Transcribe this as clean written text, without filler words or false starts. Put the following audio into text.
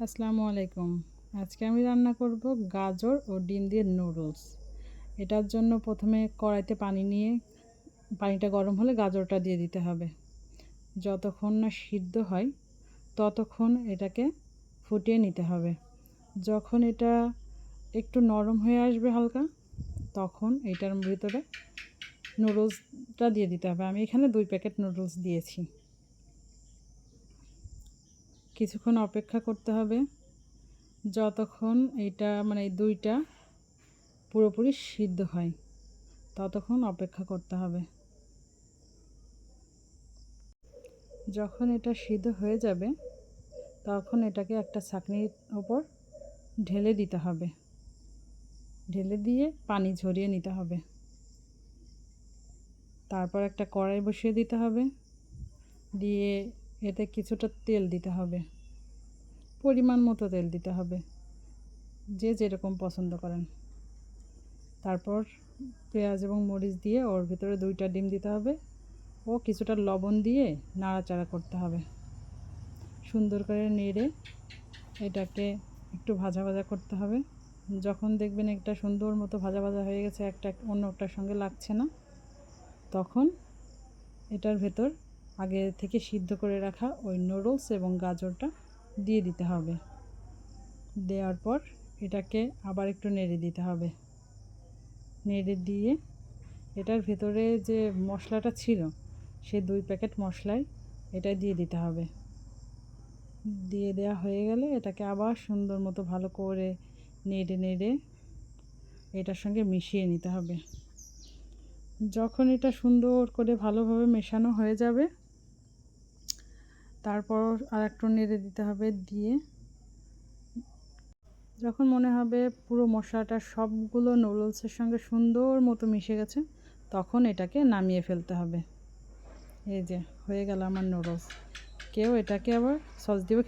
আসসালামু আলাইকুম। আজকে আমি রান্না করব গাজর ও ডিম দিয়ে নুডলস। এটার জন্য প্রথমে কড়াইতে পানি নিয়ে পানিটা গরম হলে গাজরটা দিয়ে দিতে হবে। যতক্ষণ না সিদ্ধ হয় ততক্ষণ এটাকে ফুটিয়ে নিতে হবে। যখন এটা একটু নরম হয়ে আসবে হালকা, তখন এটার ভিতরে নুডলসটা দিয়ে দিতে হবে। আমি এখানে 2 প্যাকেট নুডলস দিয়েছি। কিছুক্ষণ অপেক্ষা করতে হবে যতক্ষণ এটা এই দুইটা পুরোপুরি সিদ্ধ হয়, ততক্ষণ অপেক্ষা করতে হবে। যখন এটা সিদ্ধ হয়ে যাবে তখন এটাকে একটা ছাঁকনির উপর ঢেলে দিতে হবে। ঢেলে দিয়ে পানি ঝরিয়ে নিতে হবে। তারপর একটা কড়াই বসিয়ে দিতে হবে, দিয়ে এতে কিছুটা তেল দিতে হবে। পরিমাণ মতো তেল দিতে হবে, যে যেরকম পছন্দ করেন। তারপর পেঁয়াজ এবং মরিচ দিয়ে ওর ভিতরে 2টা ডিম দিতে হবে ও কিছুটা লবণ দিয়ে নাড়াচাড়া করতে হবে। সুন্দর করে নেড়ে এটাকে একটু ভাজা ভাজা করতে হবে। যখন দেখবেন একটা সুন্দর মতো ভাজা ভাজা হয়ে গেছে, একটা অন্যটার সঙ্গে লাগছে না, তখন এটার ভেতর আগে থেকে সিদ্ধ করে রাখা ওই নুডলস এবং গাজরটা দিয়ে দিতে হবে। দেওয়ার পর এটাকে আবার একটু নেড়ে দিতে হবে। নেড়ে দিয়ে এটার ভেতরে যে মশলাটা ছিল সেই 2 প্যাকেট মশলাই এটা দিয়ে দিতে হবে। দিয়ে দেওয়া হয়ে গেলে এটাকে আবার সুন্দর মতো ভালো করে নেড়ে নেড়ে এটার সঙ্গে মিশিয়ে নিতে হবে। যখন এটা সুন্দর করে ভালোভাবে মেশানো হয়ে যাবে, তারপর আর একটু নেড়ে দিতে হবে। দিয়ে যখন মনে হবে পুরো মশলাটা সবগুলো নুডলসের সঙ্গে সুন্দর মতো মিশে গেছে, তখন এটাকে নামিয়ে ফেলতে হবে। এই যে হয়ে গেল আমার নুডলস। কেউ এটাকে আবার সস দিয়ে